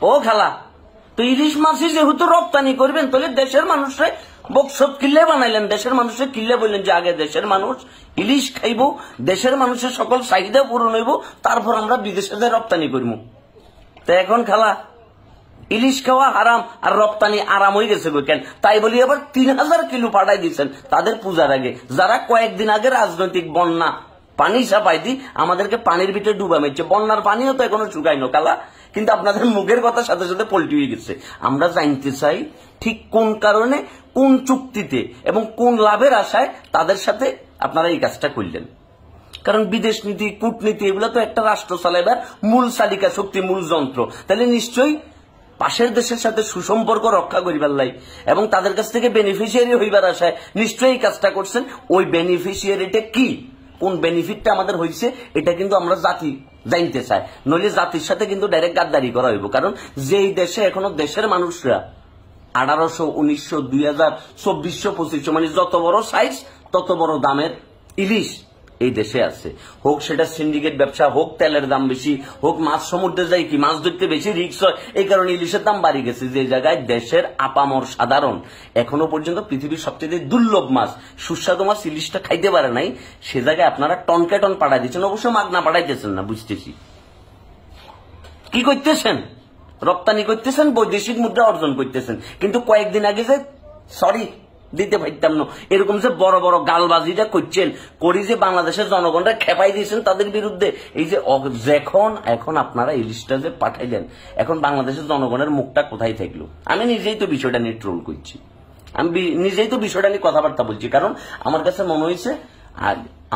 ও খালা, তো ইলিশ মাছই যেহেতু রপ্তানি করবেন, তাহলে দেশের মানুষে বকশত কিল্লে বানাইলেন, দেশের মানুষের কিল্লে বললেন যে আগে দেশের মানুষ ইলিশ খাইব, দেশের মানুষের সকল চাহিদা পূরণ হইব, তারপর আমরা বিদেশে যাই রপ্তানি করব। তো এখন খালা ইলিশ খাওয়া হারাম আর রপ্তানি আরাম হয়ে গেছে কেন? তাই বলি আবার 3000 কিলো পাঠাই দিচ্ছেন তাদের পূজার আগে, যারা কয়েকদিন আগে রাজনৈতিক বন্যা পানি চাপাই দি আমাদেরকে পানির ভিতরে ডুবা মেরছে। বন্যার পানিও তো এখনো শুকাইনো কালা, কিন্তু আপনাদের মুখের কথার সাথে সাথে পল্টি হয়ে গেছে। আমরা জানতে চাই ঠিক কোন কারণে, কোন চুক্তিতে এবং কোন লাভের আশায় তাদের সাথে আপনারা এই কাজটা করলেন। কারণ বিদেশ নীতি, কূটনীতি এগুলো তো একটা রাষ্ট্র চালাইবার মূল চালিকা শক্তি, মূল যন্ত্র। তাহলে নিশ্চয়ই পাশের দেশের সাথে সুসম্পর্ক রক্ষা করিবার লাই এবং তাদের কাছ থেকে বেনিফিশিয়ারি হইবার আশায় নিশ্চয়ই এই কাজটা করছেন। ওই বেনিফিশিয়ারিটা কি, কোন বেনিফিটটা আমাদের হয়েছে, এটা কিন্তু আমরা জাতি জানতে চাই। নইলে জাতির সাথে কিন্তু ডাইরেক্ট গাদ্দারি করা হইব। কারণ যেই দেশে এখনো দেশের মানুষরা 1800, 1900, 2000, 2400, 2500 মানে যত বড় সাইজ তত বড় দামের ইলিশ এই দেশে আছে। হোক সেটা সিন্ডিকেট ব্যবসা, হোক তেলের দাম বেশি, হোক মাছ সমুদ্রে যাই কি মাছ ধরতে বেশি রিস্ক হয়, এই কারণে ইলিশের দাম বাড়ি গেছে। যে জায়গায় দেশের আপামর সাধারণ এখনো পর্যন্ত পৃথিবীর সবচেয়ে দুর্লভ মাছ, সুস্বাদু মাছ ইলিশটা খাইতে পারে নাই, সে জায়গায় আপনারা টনকে টন পাঠাই দিচ্ছেন। অবশ্য মাগনা পাঠাইতেছেন না, বুঝতেছি কি করতেছেন, রপ্তানি করতেছেন, বৈদেশিক মুদ্রা অর্জন করতেছেন। কিন্তু কয়েকদিন আগে যে সরি দিতে পারতাম না, এরকম যে বড় বড় গালবাজিটা করছেন, করি যে বাংলাদেশের জনগণরা খেপাই দিয়েছেন তাদের বিরুদ্ধে, এই যে এখন আপনারা ইলিশটা যে পাঠাইলেন, এখন বাংলাদেশের জনগণের মুখটা কোথায় থাকলো? আমি নিজেই তো বিষয়টা নিয়ে ট্রোল করছি, আমি নিজেই তো বিষয়টা নিয়ে কথাবার্তা বলছি। কারণ আমার কাছে মনে হয়েছে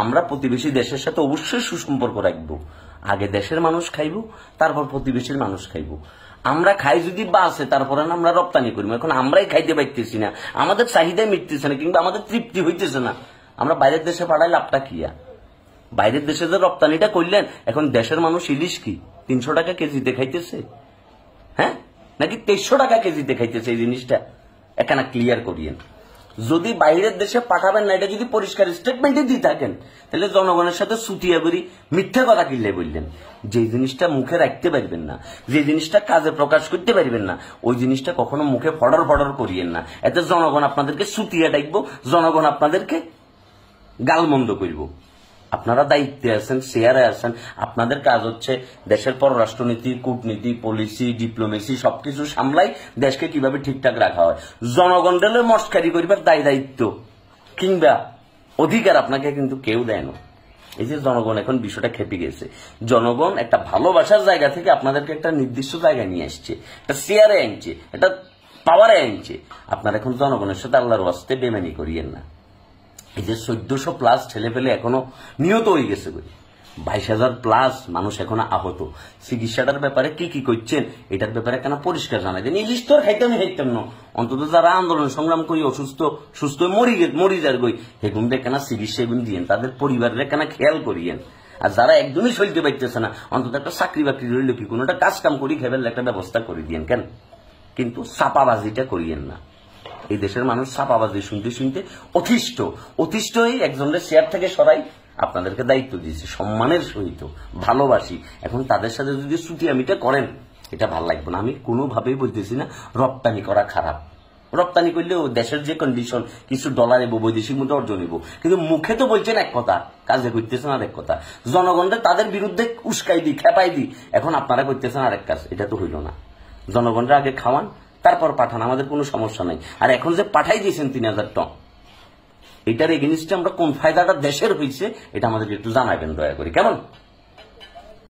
আমরা প্রতিবেশী দেশের সাথে অবশ্যই সুসম্পর্ক রাখবো। আগে দেশের মানুষ খাইব, তারপর প্রতিবেশীর মানুষ খাইব। আমরা খাই যদি বাসে, তারপরে আমরা রপ্তানি করি। এখন আমরাই খাইতে পারতেছি না, আমাদের চাহিদা মিটতেছে না, কিংবা আমাদের তৃপ্তি হইতেছে না, আমরা বাইরের দেশে পাঠাই লাভটা কি? বাইরের দেশে যে রপ্তানিটা করলেন, এখন দেশের মানুষ ইলিশ কি 300 টাকা কেজিতে খাইতেছে, হ্যাঁ, নাকি 2300 টাকা কেজিতে খাইতেছে? এই জিনিসটা এখানে ক্লিয়ার করিয়েন। যদি বাইরের দেশে পাঠাবেন না, এটা যদি পরিষ্কার স্টেটমেন্টে দিয়ে থাকেন, তাহলে জনগণের সাথে সুতিয়া করি মিথ্যা কথা কিনলে বললেন। যে জিনিসটা মুখে রাখতে পারবেন না, যে জিনিসটা কাজে প্রকাশ করতে পারবেন না, ওই জিনিসটা কখনো মুখে ফডর ফডর করিয়েন না। এতে জনগণ আপনাদেরকে সুতিয়া ডাকবো, জনগণ আপনাদেরকে গালমন্দ করব। আপনারা দায়িত্বে আছেন, শেয়ারে আছেন, আপনাদের কাজ হচ্ছে দেশের পররাষ্ট্রনীতি, কূটনীতি, পলিসি, ডিপ্লোমেসি সবকিছু সামলাই দেশকে কিভাবে ঠিকঠাক রাখা হয়। জনগণের মস্কারি করিবার দায়িত্ব কিংবা অধিকার আপনাকে কিন্তু কেউ দেয় না। এই যে জনগণ এখন বিষয়টা খেপে গেছে, জনগণ একটা ভালোবাসার জায়গা থেকে আপনাদেরকে একটা নির্দিষ্ট জায়গায় নিয়ে আসছে, একটা শেয়ারে আনছে, একটা পাওয়ারে আনছে। আপনারা এখন জনগণের সাথে আল্লাহর ওয়াস্তে বেমানি করিয়েন না। এই যে 1400+ ছেলে পেলে এখনো নিহত হয়ে গেছে, 22,000+ মানুষ এখনো আহত। চিকিৎসাটার ব্যাপারে কি কি করছেন এটার ব্যাপারে কেন পরিষ্কার জানাই দেন। ইলিশ তো খাইতাম না, অন্তত যারা আন্দোলন সংগ্রাম করি সুস্থ মরি যার গই হেগুন কেন চিকিৎসা এগুন দিয়েন, তাদের পরিবারের কেন খেয়াল করিয়েন। আর যারা একদমই চলতে পারতেছে না, অন্তত একটা চাকরি বাকরি রইল কি, কোন একটা কাজ কাম করি খেবেন একটা ব্যবস্থা করে দিয়েন কেন। কিন্তু চাপাবাজিটা করিয়েন না। এই দেশের মানুষ চাপাবাজি শুনতে শুনতে অতিষ্ঠ হয়ে একজনের শেয়ার থেকে সরাই আপনাদেরকে দায়িত্ব দিয়েছে, সম্মানের সহিত ভালোবাসি। এখন তাদের সাথে যদি চুটিয়ামিটা করেন, এটা ভাল লাগবে না। আমি কোনোভাবেই বলতেছি না রপ্তানি করা খারাপ, রপ্তানি করলেও দেশের যে কন্ডিশন, কিছু ডলার এবো, বৈদেশিক মুদ্রা অর্জন এবো, কিন্তু মুখে তো বলছেন এক কথা, কাজে করতেছেন আরেক কথা। জনগণরা তাদের বিরুদ্ধে উস্কাই দিই, খেপাই দিই, এখন আপনারা করতেছেন আরেক কাজ। এটা তো হইল না। জনগণরা আগে খাওয়ান, তারপর পাঠান, আমাদের কোনো সমস্যা নাই। আর এখন যে পাঠাই দিয়েছেন 3000 টন, এটার এগেনিস্টে আমরা কোন ফায়দাটা দেশের হয়েছে এটা আমাদেরকে একটু জানাবেন দয়া করে, কেমন?